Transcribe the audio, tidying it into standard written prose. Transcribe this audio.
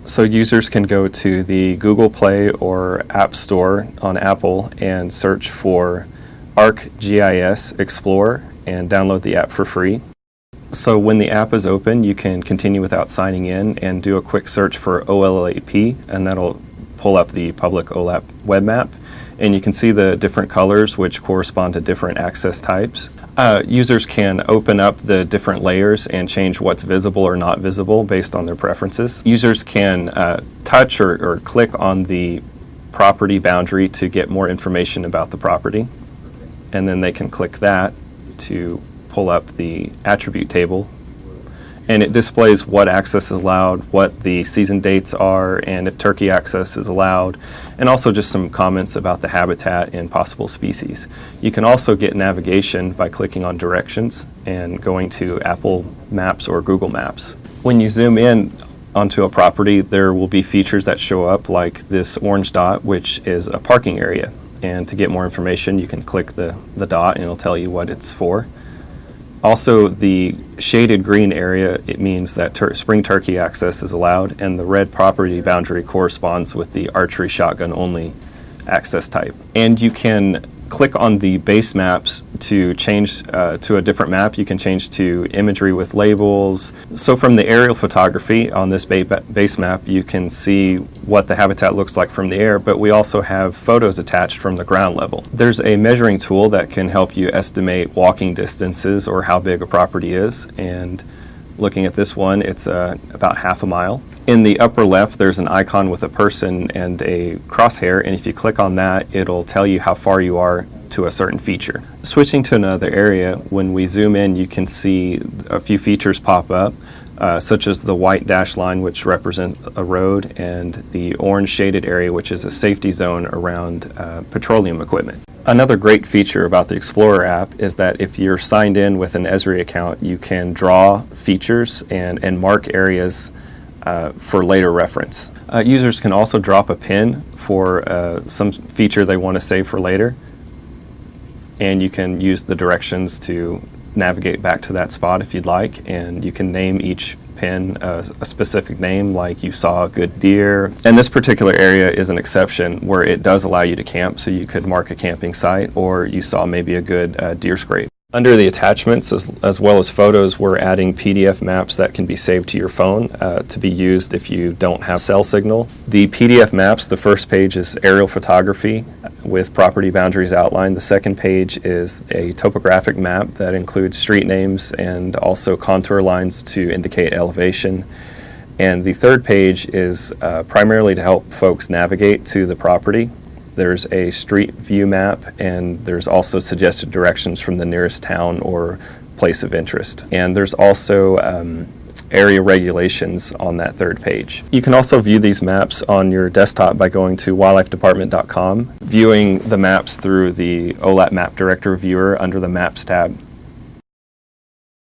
So users can go to the Google Play or App Store on Apple and search for Arc Explorer and download the app for free. So when the app is open, you can continue without signing in and do a quick search for OLAP, and that'll pull up the public OLAP web map. And you can see the different colors which correspond to different access types. Users can open up the different layers and change what's visible or not visible based on their preferences. Users can touch or click on the property boundary to get more information about the property. And then they can click that to pull up the attribute table. And it displays what access is allowed, what the season dates are, and if turkey access is allowed, and also just some comments about the habitat and possible species. You can also get navigation by clicking on directions and going to Apple Maps or Google Maps. When you zoom in onto a property, there will be features that show up like this orange dot, which is a parking area. And to get more information, you can click the dot and it'll tell you what it's for. Also, the shaded green area, it means that spring turkey access is allowed, and the red property boundary corresponds with the archery shotgun only access type. And you can click on the base maps to change to a different map. You can change to imagery with labels. So from the aerial photography on this base map, you can see what the habitat looks like from the air, but we also have photos attached from the ground level. There's a measuring tool that can help you estimate walking distances or how big a property is, and looking at this one, it's about half a mile. In the upper left, there's an icon with a person and a crosshair, and if you click on that, it'll tell you how far you are to a certain feature. Switching to another area, when we zoom in, you can see a few features pop up, such as the white dash line, which represents a road, and the orange shaded area, which is a safety zone around petroleum equipment. Another great feature about the Explorer app is that if you're signed in with an Esri account, you can draw features and mark areas for later reference. Users can also drop a pin for some feature they want to save for later, and you can use the directions to navigate back to that spot if you'd like, and you can name each pin a specific name, like you saw a good deer. And this particular area is an exception where it does allow you to camp, so you could mark a camping site, or you saw maybe a good deer scrape. Under the attachments, as well as photos, we're adding PDF maps that can be saved to your phone to be used if you don't have cell signal. The PDF maps, the first page is aerial photography with property boundaries outlined. The second page is a topographic map that includes street names and also contour lines to indicate elevation. And the third page is primarily to help folks navigate to the property. There's a street view map, and there's also suggested directions from the nearest town or place of interest. And there's also area regulations on that third page. You can also view these maps on your desktop by going to wildlifedepartment.com, viewing the maps through the OLAP Map Director viewer under the Maps tab.